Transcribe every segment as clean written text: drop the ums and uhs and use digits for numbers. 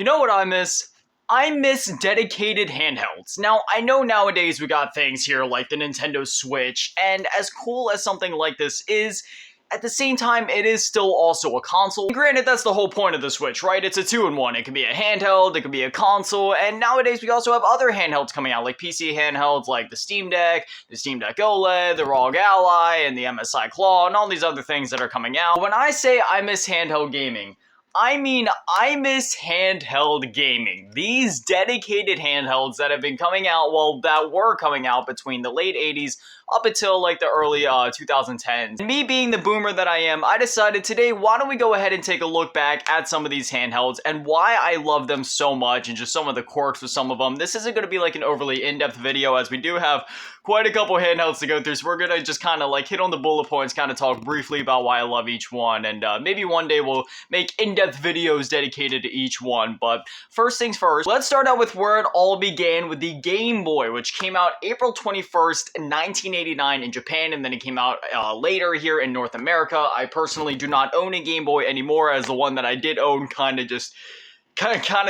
You know what I miss? I miss dedicated handhelds. Now, I know nowadays we got things here like the Nintendo Switch, and as cool as something like this is, at the same time, it is still also a console. Granted, that's the whole point of the Switch, right? It's a two-in-one. It can be a handheld, it can be a console, and nowadays we also have other handhelds coming out, like PC handhelds like the Steam Deck OLED, the ROG Ally, and the MSI Claw, and all these other things that are coming out. When I say I miss handheld gaming, I mean, I miss handheld gaming. These dedicated handhelds that have been coming out, well, that were coming out between the late 80s up until like the early 2010s. And me being the boomer that I am, I decided today, why don't we go ahead and take a look back at some of these handhelds and why I love them so much and just some of the quirks with some of them. This isn't going to be like an overly in-depth video as we do have quite a couple handhelds to go through, so we're going to just kind of like hit on the bullet points, kind of talk briefly about why I love each one, and maybe one day we'll make in-depth videos dedicated to each one. But first things first, let's start out with where it all began with the Game Boy, which came out April 21st, 1989 in Japan, and then it came out later here in North America. I personally do not own a Game Boy anymore, as the one that I did own kind of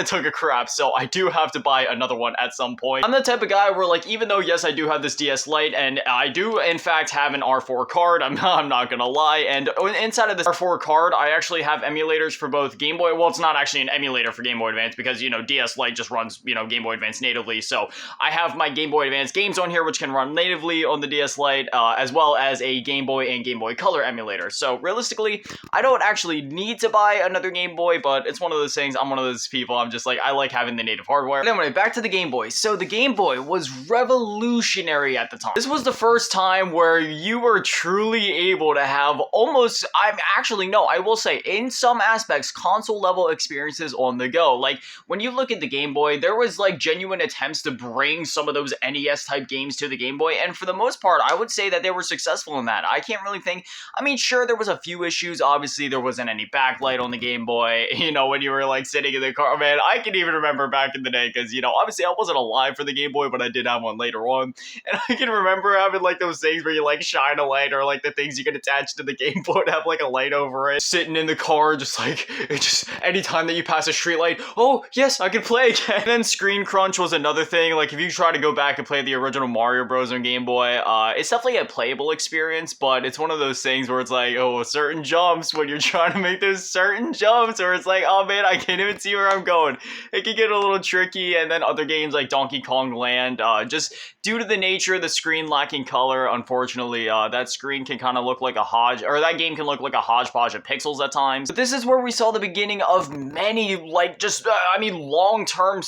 took a crap, so I do have to buy another one at some point. I'm the type of guy where, like, even though, yes, I do have this DS Lite, and I do, in fact, have an R4 card, I'm not gonna lie, and inside of this R4 card, I actually have emulators for both Game Boy. Well, it's not actually an emulator for Game Boy Advance, because, you know, DS Lite just runs, you know, Game Boy Advance natively, so I have my Game Boy Advance games on here, which can run natively on the DS Lite, as well as a Game Boy and Game Boy Color emulator. So, realistically, I don't actually need to buy another Game Boy, but it's one of those things, I'm one of those people, I'm just like, I like having the native hardware. But anyway, back to the Game Boy. So the Game Boy was revolutionary at the time. This was the first time where you were truly able to have almost, I will say, in some aspects, console level experiences on the go. Like, when you look at the Game Boy, there was like genuine attempts to bring some of those NES type games to the Game Boy, and for the most part, I would say that they were successful in that. I can't really think, I mean, sure, there was a few issues. Obviously, there wasn't any backlight on the Game Boy, you know, when you were like sitting in the car. Man, I can even remember back in the day, because, you know, obviously I wasn't alive for the Game Boy, but I did have one later on, and I can remember having like those things where you like shine a light, or like the things you can attach to the Game Boy to have like a light over it, sitting in the car, just like, it just, anytime that you pass a street light, oh yes, I can play again. And then screen crunch was another thing. Like, if you try to go back and play the original Mario Bros on Game Boy, it's definitely a playable experience, but it's one of those things where it's like, oh, certain jumps, when you're trying to make those certain jumps, where it's like, oh man, I can't even see where I'm going. It can get a little tricky. And then other games like Donkey Kong Land, just due to the nature of the screen lacking color, unfortunately, that screen can kind of look like that game can look like a hodgepodge of pixels at times. But this is where we saw the beginning of many, like, just, long-time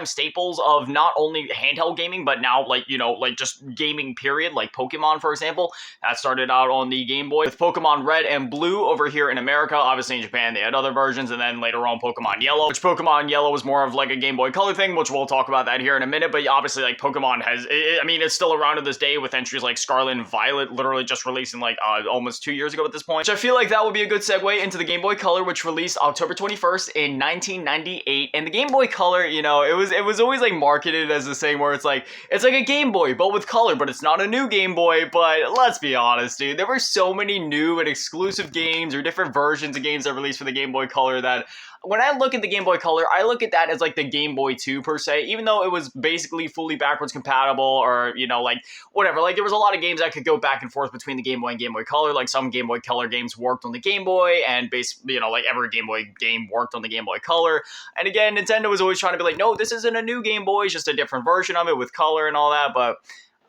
staples of not only handheld gaming, but now, like, you know, like, just gaming period, like Pokemon, for example. That started out on the Game Boy with Pokemon Red and Blue over here in America. Obviously, in Japan, they had other versions, and then later on, Pokemon Yellow, which Pokemon Yellow was more of like a Game Boy Color thing, which we'll talk about that here in a minute. But obviously, like, Pokemon it's still around to this day with entries like Scarlet and Violet literally just releasing like almost 2 years ago at this point. Which I feel like that would be a good segue into the Game Boy Color, which released October 21st in 1998. And the Game Boy Color, you know, it was always like marketed as this thing where it's like a Game Boy but with color, but it's not a new Game Boy. But let's be honest, dude, there were so many new and exclusive games or different versions of games that released for the Game Boy Color that when I look at the Game Boy Color, I look at that as like the Game Boy 2 per se, even though it was basically fully backwards compatible, or, you know, like, whatever. Like, there was a lot of games that could go back and forth between the Game Boy and Game Boy Color. Like, some Game Boy Color games worked on the Game Boy, and basically, you know, like, every Game Boy game worked on the Game Boy Color. And again, Nintendo was always trying to be like, no, this isn't a new Game Boy, it's just a different version of it with color and all that. But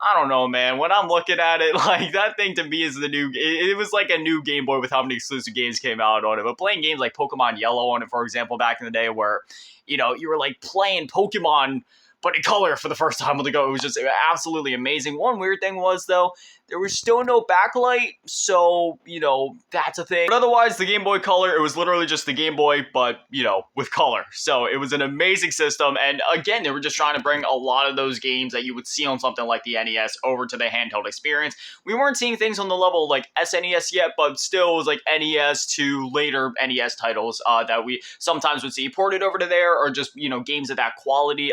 I don't know, man. When I'm looking at it, like, that thing to me is the new, it was like a new Game Boy with how many exclusive games came out on it. But playing games like Pokemon Yellow on it, for example, back in the day, where, you know, you were like playing Pokemon but in color for the first time on the go, it was just absolutely amazing. One weird thing was, though, there was still no backlight, so, you know, that's a thing. But otherwise, the Game Boy Color, it was literally just the Game Boy, but, you know, with color. So it was an amazing system, and again, they were just trying to bring a lot of those games that you would see on something like the NES over to the handheld experience. We weren't seeing things on the level like SNES yet, but still it was like NES to later NES titles that we sometimes would see ported over to there, or just, you know, games of that quality,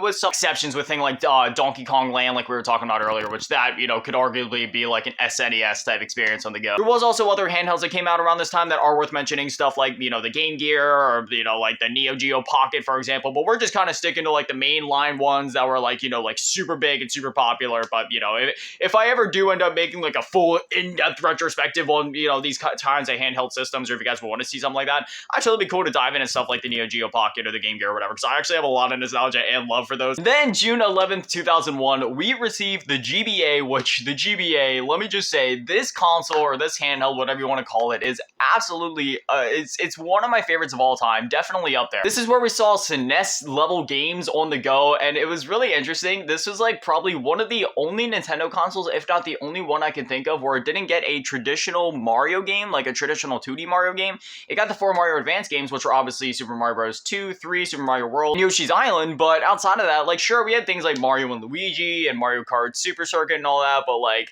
with some exceptions with things like Donkey Kong Land, like we were talking about earlier, which that, you know, could arguably arguably be like an SNES type experience on the go. There was also other handhelds that came out around this time that are worth mentioning, stuff like, you know, the Game Gear or, you know, like the Neo Geo Pocket, for example, but we're just kind of sticking to like the main line ones that were like, you know, like super big and super popular. But, you know, if I ever do end up making like a full in-depth retrospective on, you know, these kinds of handheld systems, or if you guys want to see something like that, actually it'd be cool to dive into stuff like the Neo Geo Pocket or the Game Gear or whatever, because I actually have a lot of nostalgia and love for those. Then June 11th, 2001, we received the GBA, which the GBA, let me just say, this console or this handheld, whatever you want to call it, is absolutely, it's one of my favorites of all time, definitely up there. This is where we saw SNES level games on the go, and it was really interesting. This was like probably one of the only Nintendo consoles, if not the only one I can think of, where it didn't get a traditional Mario game, like a traditional 2D Mario game. It got the 4 Mario Advance games, which were obviously Super Mario Bros. 2, 3, Super Mario World, and Yoshi's Island, but outside of that, like, sure, we had things like Mario and Luigi and Mario Kart Super Circuit and all that, but like,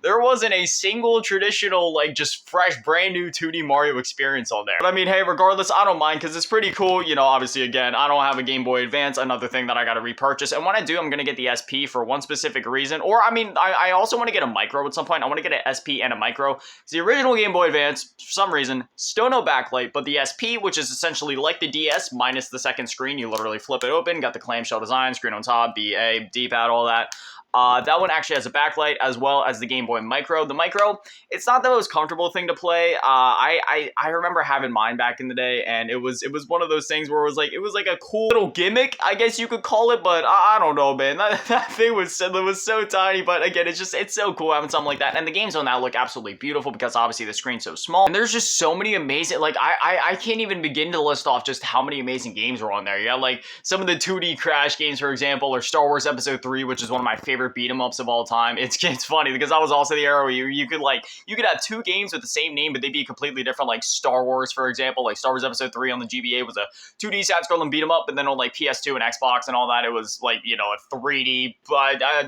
there wasn't a single traditional, like, just fresh, brand new 2D Mario experience on there. But I mean, hey, regardless, I don't mind, because it's pretty cool. You know, obviously, again, I don't have a Game Boy Advance, another thing that I gotta repurchase. And when I do, I'm gonna get the SP for one specific reason. Or, I mean, I also want to get a micro at some point. I want to get an SP and a micro. The original Game Boy Advance, for some reason, still no backlight, but the SP, which is essentially like the DS minus the second screen, you literally flip it open, got the clamshell design, screen on top, BA, D-pad, all that. That one actually has a backlight, as well as the Game Boy Micro. The Micro, it's not the most comfortable thing to play. I remember having mine back in the day, and it was one of those things where it was like a cool little gimmick, I guess you could call it. But I don't know, man. That thing was so tiny. But again, it's so cool having something like that. And the games on that look absolutely beautiful, because obviously the screen's so small. And there's just so many amazing, like, I can't even begin to list off just how many amazing games were on there. You got like some of the 2D Crash games, for example, or Star Wars Episode 3, which is one of my favorite beat 'em ups of all time. It's funny because that was also the era where you could have 2 games with the same name, but they'd be completely different. Like Star Wars, for example, like Star Wars Episode 3 on the GBA was a 2D side-scrolling beat 'em up, but then on like PS2 and Xbox and all that, it was like, you know, a 3D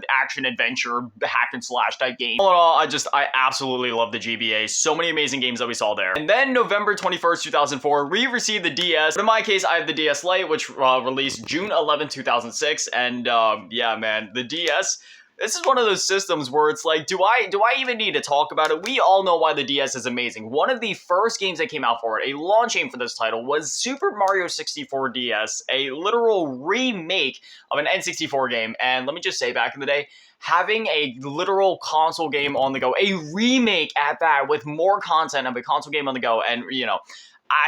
action adventure hack and slash type game. All in all, I absolutely love the GBA. So many amazing games that we saw there. And then November 21st, 2004, we received the DS. But in my case, I have the DS Lite, which released June 11, 2006, and yeah, man, the DS. This is one of those systems where it's like, do I even need to talk about it? We all know why the DS is amazing. One of the first games that came out for it, a launch game for this title, was Super Mario 64 DS, a literal remake of an N64 game. And let me just say, back in the day, having a literal console game on the go, a remake at that, with more content of a console game on the go, and, you know,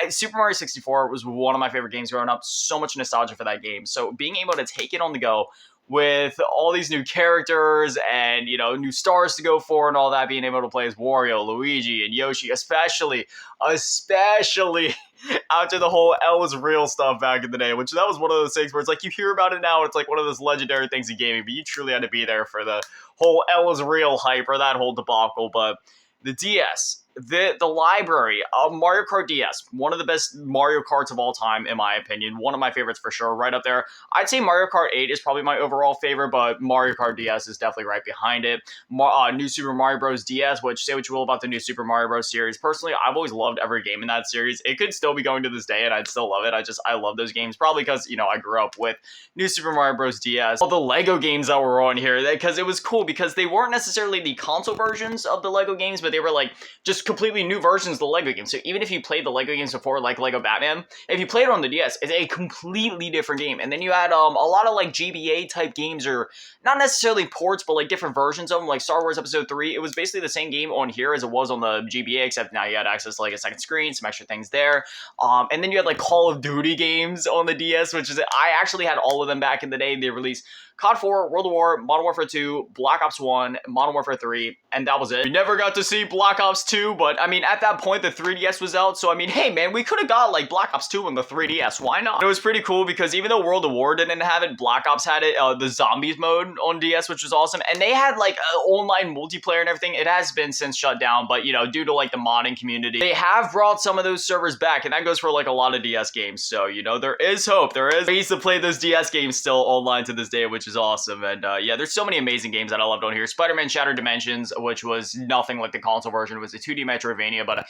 Super Mario 64 was one of my favorite games growing up. So much nostalgia for that game. So being able to take it on the go with all these new characters and, you know, new stars to go for and all that, being able to play as Wario, Luigi, and Yoshi, especially after the whole L was real stuff back in the day, which that was one of those things where it's like, you hear about it now, it's like one of those legendary things in gaming, but you truly had to be there for the whole L was real hype or that whole debacle. But the DS, the library of Mario Kart DS, one of the best Mario Karts of all time, in my opinion. One of my favorites for sure, right up there. I'd say Mario Kart 8 is probably my overall favorite, but Mario Kart DS is definitely right behind it. New Super Mario Bros. DS, which, say what you will about the New Super Mario Bros. Series. Personally, I've always loved every game in that series. It could still be going to this day, and I'd still love it. I love those games, probably because, you know, I grew up with New Super Mario Bros. DS. All the Lego games that were on here, because it was cool, because they weren't necessarily the console versions of the Lego games, but they were like just completely new versions of the Lego games. So even if you played the Lego games before, like Lego Batman, if you played it on the DS, it's a completely different game. And then you had a lot of like GBA type games, or not necessarily ports, but like different versions of them, like Star Wars Episode 3. It was basically the same game on here as it was on the GBA, except now you had access to like a second screen, some extra things there. And then you had like Call of Duty games on the DS, which is, I actually had all of them back in the day. They released COD 4, World of War, Modern Warfare 2, Black Ops 1, Modern Warfare 3, and that was it. We never got to see Black Ops 2, but I mean, at that point, the 3DS was out, so I mean, hey man, we could have got like Black Ops 2 on the 3DS, why not? It was pretty cool, because even though World of War didn't have it, Black Ops had it, the Zombies mode on DS, which was awesome, and they had like online multiplayer and everything. It has been since shut down, but you know, due to like the modding community, they have brought some of those servers back, and that goes for like a lot of DS games, so you know, there is hope. There is ways to play those DS games still online to this day, which which is awesome. And yeah, there's so many amazing games that I loved on here. Spider-Man Shattered Dimensions, which was nothing like the console version. It was a 2D Metroidvania, but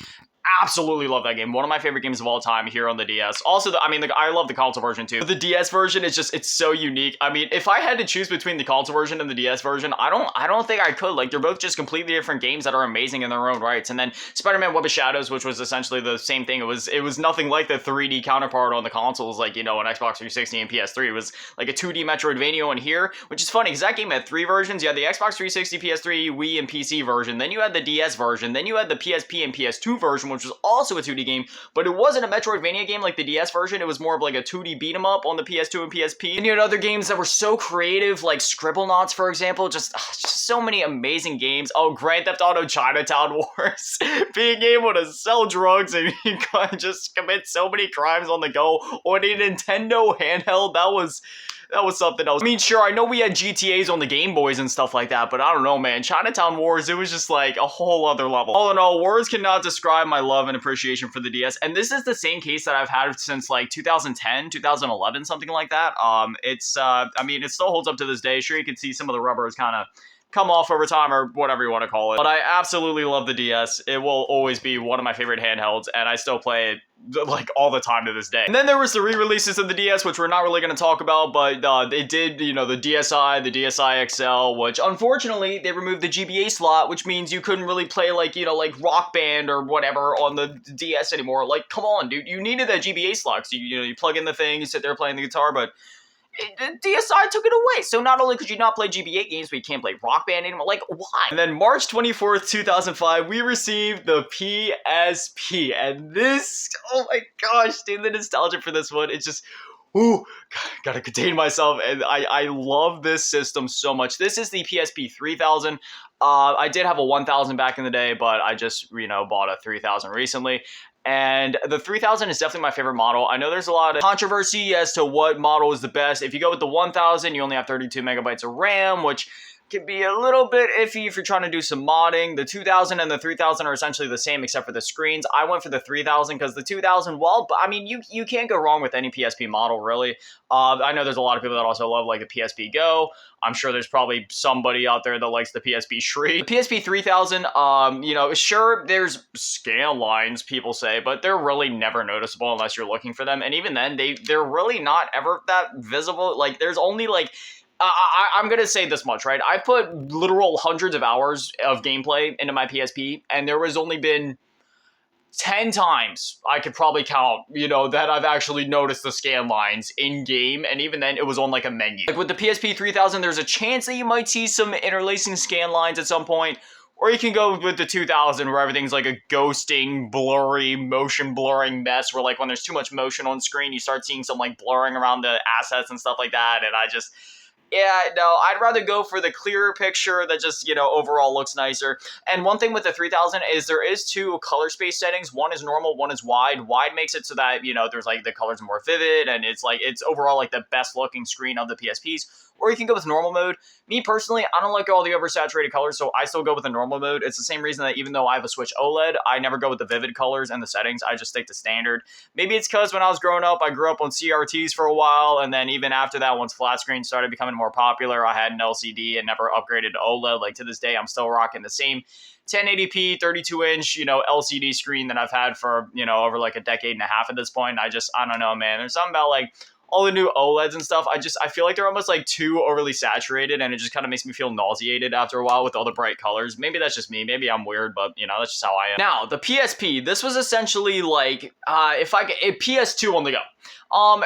absolutely love that game. One of my favorite games of all time here on the DS. Also, I love the console version too. But the DS version is just, it's so unique. I mean, if I had to choose between the console version and the DS version, I don't think I could. Like, they're both just completely different games that are amazing in their own rights. And then Spider-Man Web of Shadows, which was essentially the same thing. It was nothing like the 3D counterpart on the consoles, like, on Xbox 360 and PS3. It was like a 2D Metroidvania on here, which is funny because that game had 3 versions. You had the Xbox 360, PS3, Wii, and PC version. Then you had the DS version. Then you had the PSP and PS2 version, which was also a 2D game, but it wasn't a Metroidvania game like the DS version. It was more of like a 2D beat 'em up on the PS2 and PSP. And you had other games that were so creative, like Scribblenauts, for example. Just so many amazing games. Oh, Grand Theft Auto Chinatown Wars. Being able to sell drugs and just commit so many crimes on the go on a Nintendo handheld, that was something else. I mean, sure, I know we had GTAs on the Game Boys and stuff like that, but I don't know, man. Chinatown Wars, it was just like a whole other level. All in all, words cannot describe my love and appreciation for the DS, and this is the same case that I've had since like 2010, 2011, something like that. I mean, it still holds up to this day. Sure, you can see some of the rubber is kind of come off over time, or whatever you want to call it. But I absolutely love the DS. It will always be one of my favorite handhelds, and I still play it like all the time to this day. And then there was the re-releases of the DS, which we're not really going to talk about, but they did, the DSi, the DSi XL, which unfortunately they removed the GBA slot, which means you couldn't really play like, like Rock Band or whatever on the DS anymore. Like, come on, dude, you needed that GBA slot. So you plug in the thing, you sit there playing the guitar, but DSi took it away. So not only could you not play GBA games, but you can't play Rock Band anymore. Like, why? And then March 24th, 2005, we received the PSP. And this, oh my gosh, dude, the nostalgia for this one, it's just, ooh, gotta contain myself. And I love this system so much. This is the PSP 3000. I did have a 1000 back in the day, but I just, bought a 3000 recently. And the 3000 is definitely my favorite model. I know there's a lot of controversy as to what model is the best. If you go with the 1000, you only have 32 megabytes of RAM, which can be a little bit iffy if you're trying to do some modding. The 2000 and the 3000 are essentially the same except for the screens. I went for the 3000 because the 2000, well, I mean, you can't go wrong with any PSP model, really. I know there's a lot of people that also love like the PSP Go. I'm sure there's probably somebody out there that likes the PSP Shriek. The PSP 3000, sure, there's scan lines, people say, but they're really never noticeable unless you're looking for them. And even then, they're really not ever that visible. Like, there's only like, I'm going to say this much, right? I put literal hundreds of hours of gameplay into my PSP, and there has only been 10 times I could probably count, that I've actually noticed the scan lines in game, and even then it was on like a menu. Like with the PSP 3000, there's a chance that you might see some interlacing scan lines at some point, or you can go with the 2000 where everything's like a ghosting, blurry, motion blurring mess where like when there's too much motion on screen, you start seeing some like blurring around the assets and stuff like that, and yeah, no, I'd rather go for the clearer picture that just, overall looks nicer. And one thing with the 3000 is there is 2 color space settings. One is normal, one is wide. Wide makes it so that, there's like the colors are more vivid and it's overall like the best looking screen of the PSPs. Or you can go with normal mode. Me personally, I don't like all the oversaturated colors, so I still go with the normal mode. It's the same reason that even though I have a Switch OLED, I never go with the vivid colors and the settings. I just stick to standard. Maybe it's because when I was growing up, I grew up on CRTs for a while, and then even after that, once flat screens started becoming more popular, I had an LCD and never upgraded to OLED. Like to this day, I'm still rocking the same 1080p 32-inch LCD screen that I've had for over like a decade and a half at this point. I don't know, man. There's something about like all the new OLEDs and stuff, I feel like they're almost like too overly saturated, and it just kind of makes me feel nauseated after a while with all the bright colors. Maybe that's just me. Maybe I'm weird, but that's just how I am. Now, the PSP, this was essentially like, a PS2 on the go.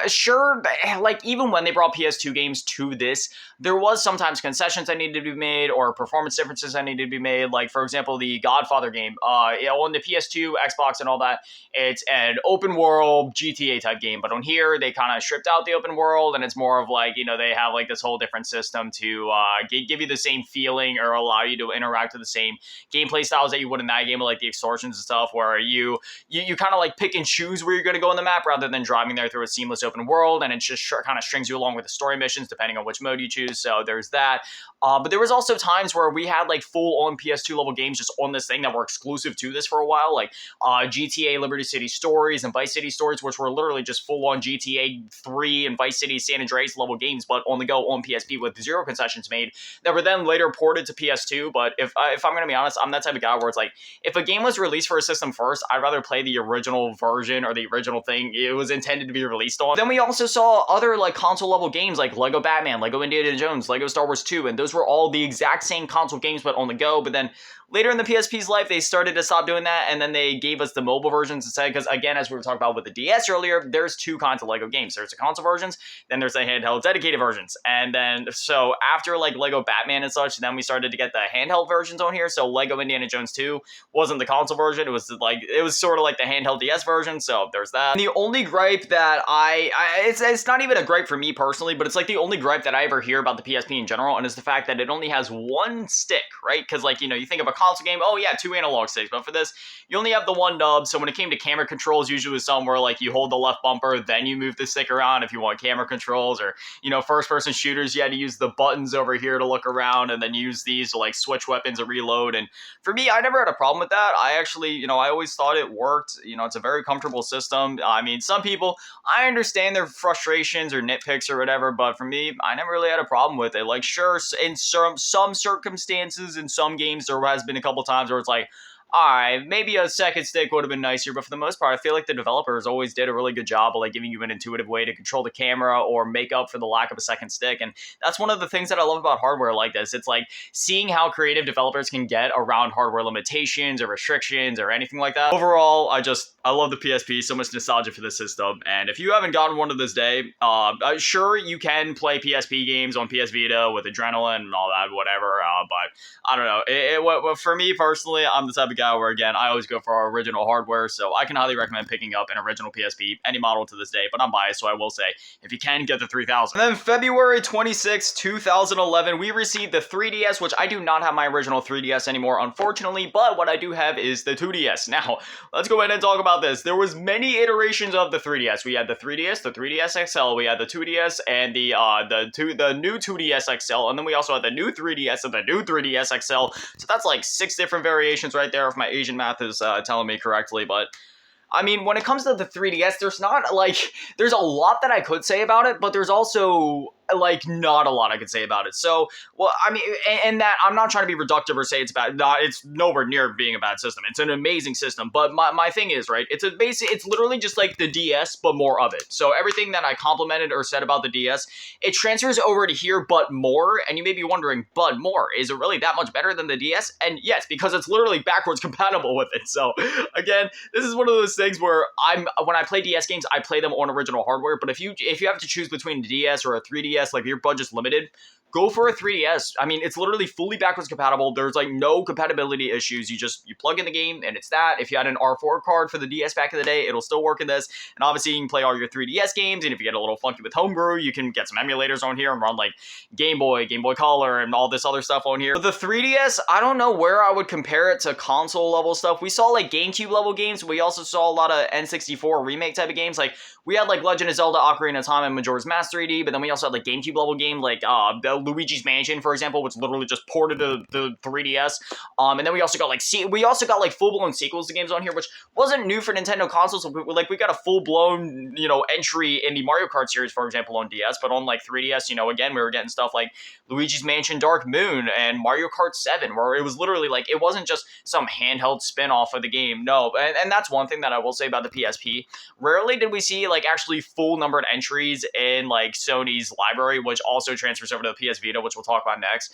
Sure, like even when they brought PS2 games to this, there was sometimes concessions that needed to be made or performance differences that needed to be made. Like, for example, the Godfather game, on the PS2, Xbox, and all that, it's an open world GTA type game. But on here, they kind of stripped out the open world, and it's more of like, they have like this whole different system to give you the same feeling or allow you to interact with the same gameplay styles that you would in that game, like the extortions and stuff, where you kind of like pick and choose where you're going to go on the map rather than driving there through a seamless open world, and it just kind of strings you along with the story missions depending on which mode you choose. So there's that. But there was also times where we had like full on PS2 level games just on this thing that were exclusive to this for a while, like GTA Liberty City Stories and Vice City Stories, which were literally just full on GTA 3 and Vice City San Andreas level games, but on the go on PSP with zero concessions made, that were then later ported to PS2. But if I'm going to be honest, I'm that type of guy where it's like, if a game was released for a system first, I'd rather play the original version or the original thing it was intended to be released on. Then we also saw other like console level games like Lego Batman, Lego Indiana Jones, Lego Star Wars 2, and those were all the exact same console games but on the go. But then later in the PSP's life, they started to stop doing that, and then they gave us the mobile versions instead, because again, as we were talking about with the DS earlier, there's two kinds of Lego games. There's the console versions, then there's the handheld dedicated versions. And then, so after like Lego Batman and such, then we started to get the handheld versions on here. So Lego Indiana Jones 2 wasn't the console version, it was sort of like the handheld DS version, so there's that. And the only gripe that it's not even a gripe for me personally, but it's like the only gripe that I ever hear about the PSP in general, and it's the fact that it only has one stick, right? Because like, you think of a console game, oh yeah, two analog sticks, but for this, you only have the one nub. So when it came to camera controls, usually it was somewhere like you hold the left bumper, then you move the stick around if you want camera controls, or first-person shooters, you had to use the buttons over here to look around, and then use these to like switch weapons and reload. And for me, I never had a problem with that. I actually, I always thought it worked. It's a very comfortable system. I mean, some people, I understand their frustrations or nitpicks or whatever, but for me, I never really had a problem with it. Like, sure, in some circumstances, in some games, there has been a couple times where it's like, all right, maybe a second stick would have been nicer, but for the most part, I feel like the developers always did a really good job of like giving you an intuitive way to control the camera or make up for the lack of a second stick. And that's one of the things that I love about hardware like this. It's like seeing how creative developers can get around hardware limitations or restrictions or anything like that. Overall, I love the PSP, so much nostalgia for the system. And if you haven't gotten one to this day, sure, you can play PSP games on PS Vita with Adrenaline and all that, whatever, but I don't know. For me personally, I'm the type of guy where, again, I always go for our original hardware, so I can highly recommend picking up an original PSP, any model to this day, but I'm biased, so I will say, if you can, get the 3000. And then February 26, 2011, we received the 3DS, which I do not have my original 3DS anymore, unfortunately, but what I do have is the 2DS. Now, let's go ahead and talk about this. There was many iterations of the 3DS. We had the 3DS, the 3DS XL, we had the 2DS, and the new 2DS XL, and then we also had the new 3DS and the new 3DS XL, so that's like 6 different variations right there, if my Asian math is telling me correctly. But I mean, when it comes to the 3DS, there's a lot that I could say about it, but there's also like not a lot I could say about it. So, well, I mean, and that I'm not trying to be reductive or say it's bad. No, it's nowhere near being a bad system. It's an amazing system. But my thing is, right, it's literally just like the DS, but more of it. So everything that I complimented or said about the DS, it transfers over to here, but more. And you may be wondering, but more, is it really that much better than the DS? And yes, because it's literally backwards compatible with it. So again, this is one of those things where when I play DS games, I play them on original hardware. But if you have to choose between a DS or a 3DS, like if your budget's limited, go for a 3DS. I mean, it's literally fully backwards compatible. There's like no compatibility issues. You plug in the game and it's that. If you had an R4 card for the DS back in the day, it'll still work in this. And obviously you can play all your 3DS games. And if you get a little funky with homebrew, you can get some emulators on here and run like Gameboy Color and all this other stuff on here. But the 3DS, I don't know where I would compare it to console level stuff. We saw like GameCube level games. We also saw a lot of N64 remake type of games. Like we had like Legend of Zelda Ocarina of Time and Majora's Mask 3D, but then we also had like GameCube level game like Luigi's Mansion, for example, which literally just ported to the 3DS. And then we also got like full-blown sequels to games on here, which wasn't new for Nintendo consoles. So we got a full-blown, entry in the Mario Kart series, for example, on DS, but on like 3DS, again, we were getting stuff like Luigi's Mansion Dark Moon and Mario Kart 7, where it was literally like, it wasn't just some handheld spin-off of the game. No, and that's one thing that I will say about the PSP. Rarely did we see like actually full numbered entries in like Sony's library, which also transfers over to the PS Vita, which we'll talk about next.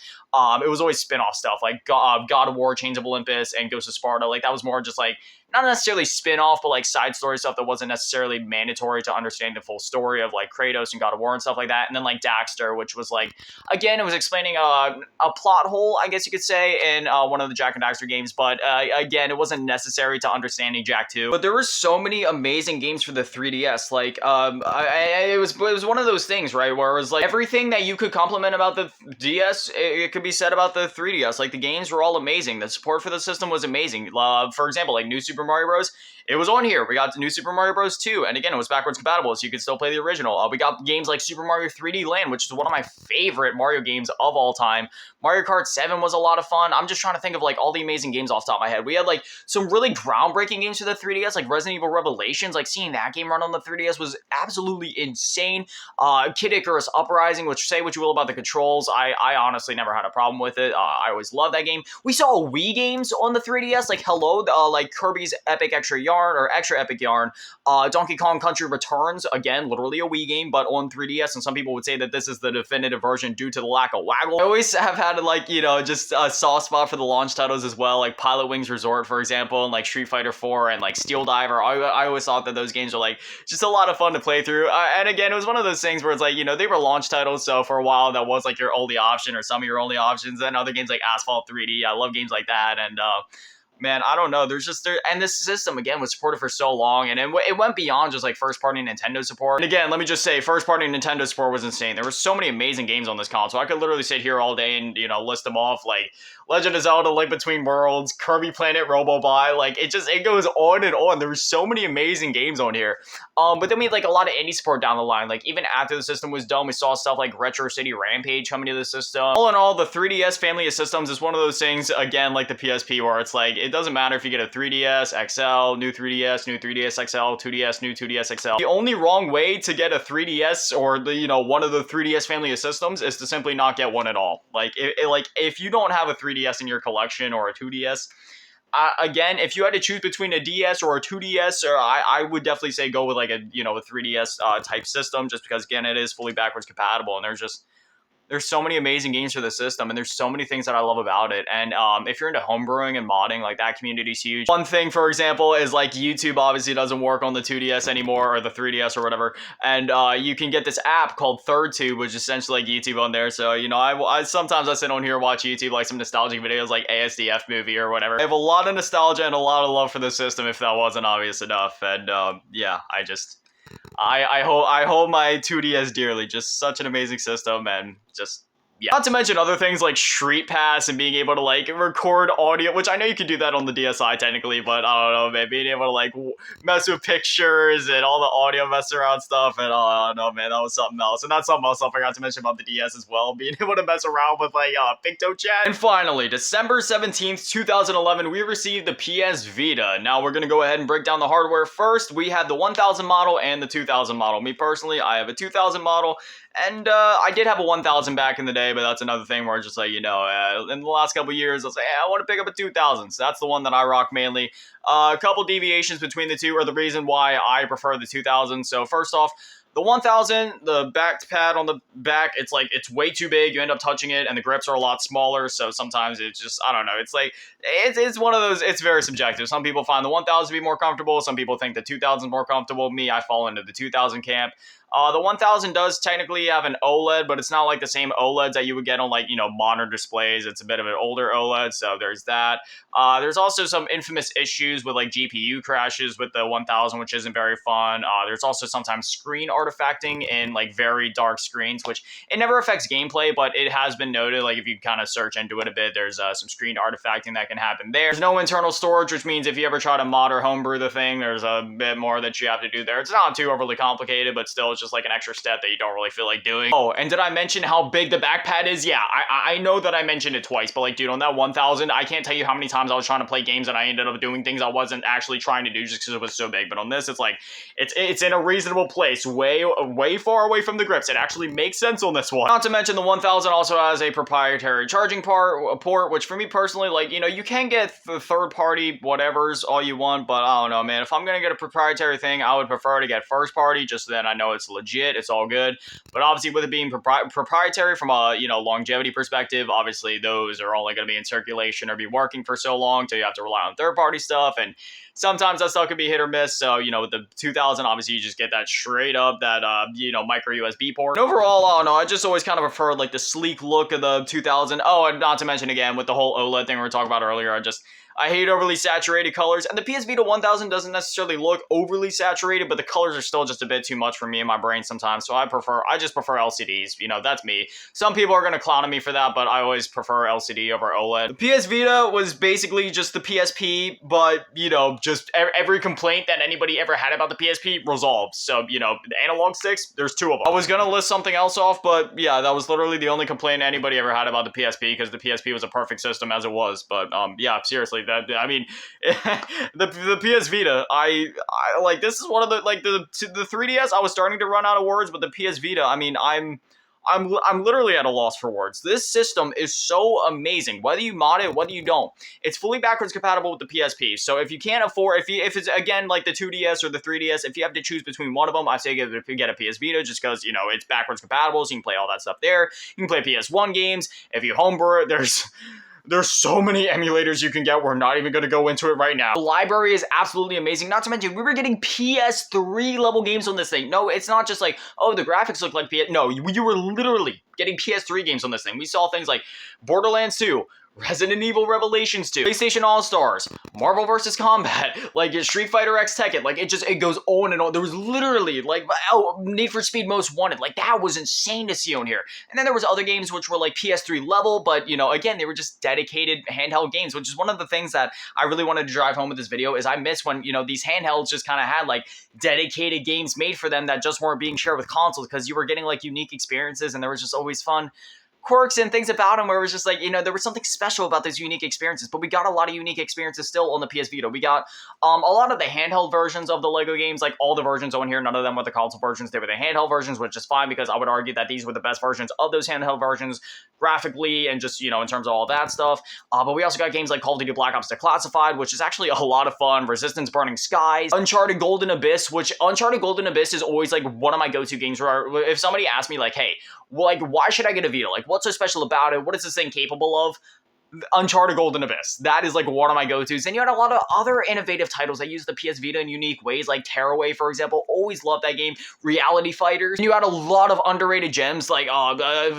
It was always spin-off stuff like God of War, Chains of Olympus, and Ghost of Sparta. Like that was more just like not necessarily spin-off, but like side story stuff that wasn't necessarily mandatory to understand the full story of like Kratos and God of War and stuff like that. And then like Daxter, which was like, again, it was explaining a plot hole, I guess you could say, in one of the Jak and Daxter games. But again, it wasn't necessary to understanding Jak 2. But there were so many amazing games for the 3DS. Like it was one of those things, right, where it was like everything that you could compliment about the DS, it could be said about the 3DS. Like the games were all amazing. The support for the system was amazing. For example, like New Super Mario Bros. it was on here. We got New Super Mario Bros. 2, and again, it was backwards compatible, so you could still play the original. We got games like Super Mario 3D Land, which is one of my favorite Mario games of all time. Mario Kart 7 was a lot of fun. I'm just trying to think of like all the amazing games off the top of my head. We had like some really groundbreaking games for the 3DS, like Resident Evil Revelations. Like seeing that game run on the 3DS was absolutely insane. Kid Icarus Uprising, which say what you will about the controls, I honestly never had a problem with it. I always loved that game. We saw Wii games on the 3DS, like Hello, like Kirby's Epic Extra Yarn or Extra Epic Yarn, Donkey Kong Country Returns, again, literally a Wii game, but on 3DS, and some people would say that this is the definitive version due to the lack of waggle. I always have had, like, you know, just a soft spot for the launch titles as well, like Pilot Wings Resort, for example, and like Street Fighter 4 and like Steel Diver. I always thought that those games were like just a lot of fun to play through. And again, it was one of those things where it's like, you know, they were launch titles, so for a while that was like your only option or some of your only options. And other games like Asphalt 3D, I love games like that. And man, I don't know. And this system again was supported for so long, and it went beyond just like first party Nintendo support. And again, let me just say, first party Nintendo support was insane. There were so many amazing games on this console. I could literally sit here all day and, you know, list them off, like Legend of Zelda: Link Between Worlds, Kirby Planet Robo-Buy. Like it goes on and on. There were so many amazing games on here. But then we had like a lot of indie support down the line. Like even after the system was done, we saw stuff like Retro City Rampage coming to the system. All in all, the 3DS family of systems is one of those things, again, like the PSP, where it's like it doesn't matter if you get a 3DS XL, new 3DS, new 3DS XL, 2DS, new 2DS XL. The only wrong way to get a 3DS or the, you know, one of the 3DS family of systems is to simply not get one at all. Like if you don't have a 3DS in your collection or a 2DS, again, if you had to choose between a DS or a 2DS, or I would definitely say go with like a, you know, a 3DS type system, just because again it is fully backwards compatible, and there's so many amazing games for the system, and there's so many things that I love about it. And if you're into homebrewing and modding, like that community's huge. One thing, for example, is like YouTube obviously doesn't work on the 2DS anymore, or the 3DS or whatever. And you can get this app called ThirdTube, which is essentially like YouTube on there. So, you know, I sometimes I sit on here and watch YouTube, like some nostalgic videos like ASDF movie or whatever. I have a lot of nostalgia and a lot of love for the system, if that wasn't obvious enough. And yeah, I hold my 2DS dearly. Just such an amazing system, and just, yeah. Not to mention other things like Street Pass and being able to like record audio, which I know you could do that on the DSi technically, but I don't know, man, being able to like mess with pictures and all the audio mess around stuff, and I don't know, man, that was something else. And that's something else I forgot to mention about the DS as well, being able to mess around with like PictoChat. And finally, December 17th, 2011, we received the PS Vita. Now we're gonna go ahead and break down the hardware first. We had the 1000 model and the 2000 model. Me personally, I have a 2000 model. And I did have a 1000 back in the day, but that's another thing where it's just like, you know, in the last couple years, I'll say, hey, I want to pick up a 2000. So that's the one that I rock mainly. A couple deviations between the two are the reason why I prefer the 2000. So first off, the 1000, the back pad on the back, it's like, it's way too big. You end up touching it, and the grips are a lot smaller. So sometimes it's just, I don't know. It's like, it's one of those, it's very subjective. Some people find the 1000 to be more comfortable. Some people think the 2000 is more comfortable. Me, I fall into the 2000 camp. The 1000 does technically have an OLED, but it's not like the same OLEDs that you would get on like, you know, modern displays. It's a bit of an older OLED, so there's that. There's also some infamous issues with like GPU crashes with the 1000, which isn't very fun. There's also sometimes screen artifacting in like very dark screens, which it never affects gameplay, but it has been noted, like if you kind of search into it a bit, there's some screen artifacting that can happen there. There's no internal storage, which means if you ever try to mod or homebrew the thing, there's a bit more that you have to do there. It's not too overly complicated, but still it's just like an extra step that you don't really feel like doing. Oh, and did I mention how big the back pad is? Yeah, I know that I mentioned it twice, but like, dude, on that 1000, I can't tell you how many times I was trying to play games and I ended up doing things I wasn't actually trying to do just because it was so big. But on this, it's like, it's in a reasonable place, way far away from the grips. It actually makes sense on this one. Not to mention the 1000 also has a proprietary charging port, which for me personally, like, you know, you can get the third party whatevers all you want, but I don't know, man. If I'm gonna get a proprietary thing, I would prefer to get first party, just so then I know it's legit. It's all good. But obviously with it being proprietary from a, you know, longevity perspective, obviously those are only going to be in circulation or be working for so long, so you have to rely on third-party stuff, and sometimes that stuff can be hit or miss. So, you know, with the 2000, obviously you just get that straight up, that, you know, micro USB port. And overall, I don't know, I just always kind of preferred like the sleek look of the 2000. Oh, and not to mention again, with the whole OLED thing we were talking about earlier, I hate overly saturated colors, and the PS Vita 1000 doesn't necessarily look overly saturated, but the colors are still just a bit too much for me in my brain sometimes. So I just prefer LCDs. You know, that's me. Some people are gonna clown on me for that, but I always prefer LCD over OLED. The PS Vita was basically just the PSP, but you know, just every complaint that anybody ever had about the PSP resolved. So you know, the analog sticks, there's two of them. I was gonna list something else off, but yeah, that was literally the only complaint anybody ever had about the PSP, because the PSP was a perfect system as it was. But yeah, seriously, I mean, the PS Vita, I like, this is one of the, like, the 3DS. I was starting to run out of words, but the PS Vita, I mean, I'm literally at a loss for words. This system is so amazing. Whether you mod it, whether you don't, it's fully backwards compatible with the PSP. So if you can't afford, if it's again like the 2DS or the 3DS, if you have to choose between one of them, I say get a PS Vita, just because, you know, it's backwards compatible, so you can play all that stuff there. You can play PS1 games. If you homebrew it, there's so many emulators you can get. We're not even going to go into it right now. The library is absolutely amazing. Not to mention, we were getting PS3 level games on this thing. No, it's not just like, oh, the graphics look like PS. No, you were literally getting PS3 games on this thing. We saw things like Borderlands 2, Resident Evil Revelations 2, PlayStation All-Stars, Marvel vs. Combat, like Street Fighter X Tekken, like it goes on and on. There was literally like, oh, Need for Speed Most Wanted, like that was insane to see on here. And then there was other games which were like PS3 level, but you know, again, they were just dedicated handheld games, which is one of the things that I really wanted to drive home with this video. Is I miss when, you know, these handhelds just kind of had like dedicated games made for them that just weren't being shared with consoles, because you were getting like unique experiences, and there was just always fun quirks and things about them where it was just like, you know, there was something special about those unique experiences. But we got a lot of unique experiences still on the PS Vita. We got a lot of the handheld versions of the Lego games, like all the versions on here, none of them were the console versions. They were the handheld versions, which is fine, because I would argue that these were the best versions of those handheld versions graphically and just, you know, in terms of all that stuff. But we also got games like Call of Duty Black Ops Declassified, which is actually a lot of fun. Resistance Burning Skies, Uncharted Golden Abyss, which Uncharted Golden Abyss is always like one of my go-to games where if somebody asks me like, hey, like, why should I get a Vita? Like, what's so special about it? What is this thing capable of? Uncharted Golden Abyss. That is like one of my go-tos. And you had a lot of other innovative titles that use the PS Vita in unique ways, like Tearaway, for example. Always loved that game. Reality Fighters. And you had a lot of underrated gems, like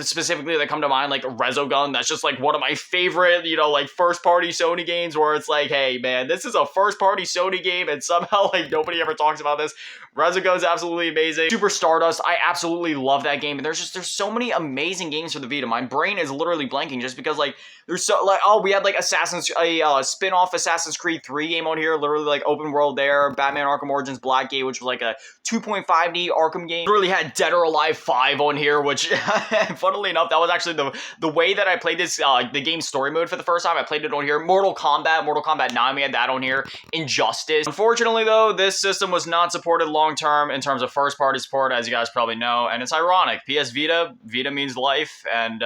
specifically that come to mind, like Resogun. That's just like one of my favorite, you know, like first-party Sony games where it's like, hey, man, this is a first-party Sony game, and somehow like nobody ever talks about this. Resogun is absolutely amazing. Super Stardust, I absolutely love that game. And there's so many amazing games for the Vita. My brain is literally blanking just because like there's so like, oh, we had like a spin-off Assassin's Creed 3 game on here, literally like open world there. Batman Arkham Origins Blackgate, which was like a 2.5D Arkham game. Literally had Dead or Alive 5 on here, which funnily enough, that was actually the way that I played this the game story mode for the first time. I played it on here. Mortal Kombat 9, we had that on here. Injustice. Unfortunately though, this system was not supported long-term in terms of first-party support, as you guys probably know, and it's ironic. PS Vita means life, and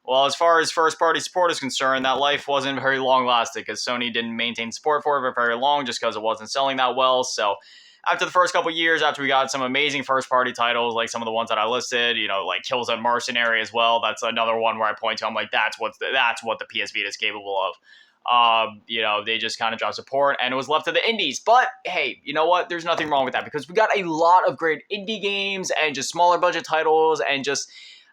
well, as far as first-party support is concerned, that life wasn't very long-lasting, because Sony didn't maintain support for it for very long, just because it wasn't selling that well. So after the first couple years, after we got some amazing first-party titles, like some of the ones that I listed, you know, like Killzone Mercenary as well, that's another one where I point to, I'm like, that's what the PS Vita is capable of. You know, they just kind of dropped support, and it was left to the indies. But hey, you know what? There's nothing wrong with that, because we got a lot of great indie games and just smaller budget titles, and just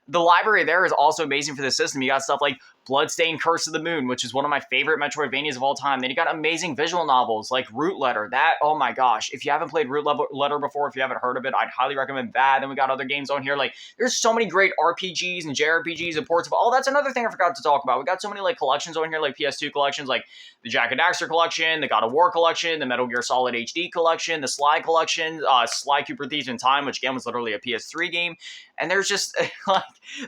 the library there is also amazing for the system. You got stuff like Bloodstained Curse of the Moon, which is one of my favorite Metroidvanias of all time. Then you got amazing visual novels like Root Letter. That, oh my gosh, if you haven't played Root Letter before, if you haven't heard of it, I'd highly recommend that. Then we got other games on here. Like, there's so many great RPGs and JRPGs and ports of, oh, that's another thing I forgot to talk about. We got so many like collections on here, like PS2 collections, like the Jak and Daxter collection, the God of War collection, the Metal Gear Solid HD collection, the Sly collection, Sly Cooper Thieves in Time, which again was literally a PS3 game. And there's just like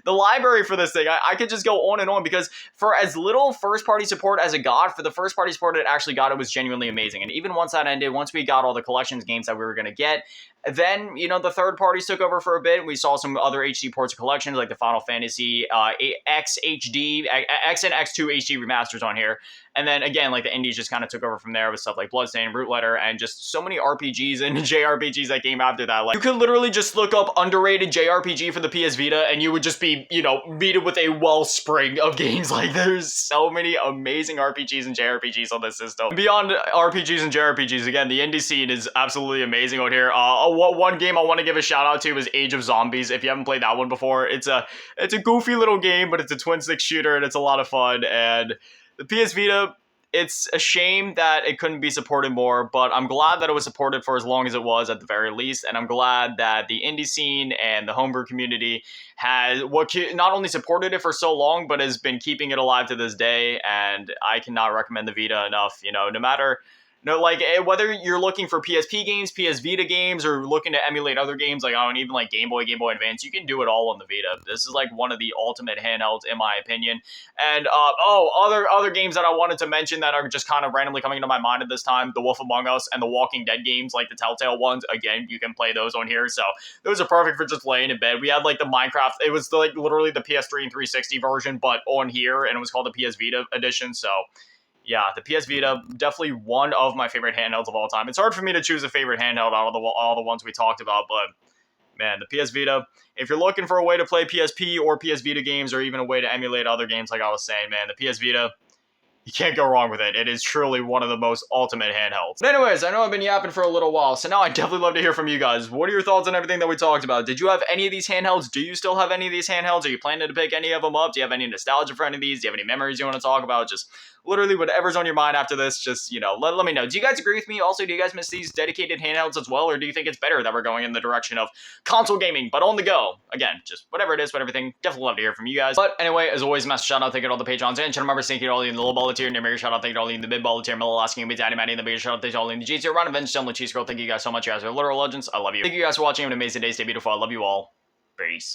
the library for this thing. I could just go on and on, because for as little first-party support as it got, for the first-party support it actually got, it was genuinely amazing. And even once that ended, once we got all the collections games that we were going to get, then, you know, the third parties took over for a bit. We saw some other HD ports of collections like the Final Fantasy X HD, X and X2 HD remasters on here. And then again, like the indies just kind of took over from there with stuff like Bloodstained, Root Letter, and just so many RPGs and JRPGs that came after that. Like, you could literally just look up underrated JRPG for the PS Vita, and you would just be, you know, meted with a wellspring of games. Like, there's so many amazing RPGs and JRPGs on this system. Beyond RPGs and JRPGs, again, the indie scene is absolutely amazing out here. One game I want to give a shout out to is Age of Zombies. If you haven't played that one before, it's a goofy little game, but it's a twin stick shooter, and it's a lot of fun. And the PS Vita, it's a shame that it couldn't be supported more, but I'm glad that it was supported for as long as it was at the very least, and I'm glad that the indie scene and the homebrew community has not only supported it for so long, but has been keeping it alive to this day. And I cannot recommend the Vita enough. No matter no, like whether you're looking for PSP games, PS Vita games, or looking to emulate other games like I don't even like Game Boy Advance, you can do it all on the Vita. This is like one of the ultimate handhelds in my opinion. And other games that I wanted to mention that are just kind of randomly coming into my mind at this time: The Wolf Among Us and the Walking Dead games, like the Telltale ones. Again, you can play those on here, so those are perfect for just laying in bed. We had like the Minecraft; it was like literally the PS3 and 360 version, but on here, and it was called the PS Vita edition. So yeah, the PS Vita, definitely one of my favorite handhelds of all time. It's hard for me to choose a favorite handheld out of all the ones we talked about, but man, the PS Vita, if you're looking for a way to play PSP or PS Vita games, or even a way to emulate other games like I was saying, man, the PS Vita, you can't go wrong with it. It is truly one of the most ultimate handhelds. But anyways, I know I've been yapping for a little while, so now I'd definitely love to hear from you guys. What are your thoughts on everything that we talked about? Did you have any of these handhelds? Do you still have any of these handhelds? Are you planning to pick any of them up? Do you have any nostalgia for any of these? Do you have any memories you want to talk about? Just literally whatever's on your mind after this, just, let me know. Do you guys agree with me? Also, do you guys miss these dedicated handhelds as well, or do you think it's better that we're going in the direction of console gaming, but on the go? Again, just whatever it is, everything. Definitely love to hear from you guys. But anyway, as always, massive shout out, thank you to all the patrons and channel members. Thank you to all you in the low ball tier, and your shout out, thank you to all you in the mid ball tier, Miller asking me, Daddy Matty, and the bigger shout out, thank you to all in the G tier, Ron Avenge, Gentleman Cheese Girl. Thank you guys so much. You guys are literal legends. I love you. Thank you guys for watching. Have an amazing day. Stay beautiful. I love you all. Peace.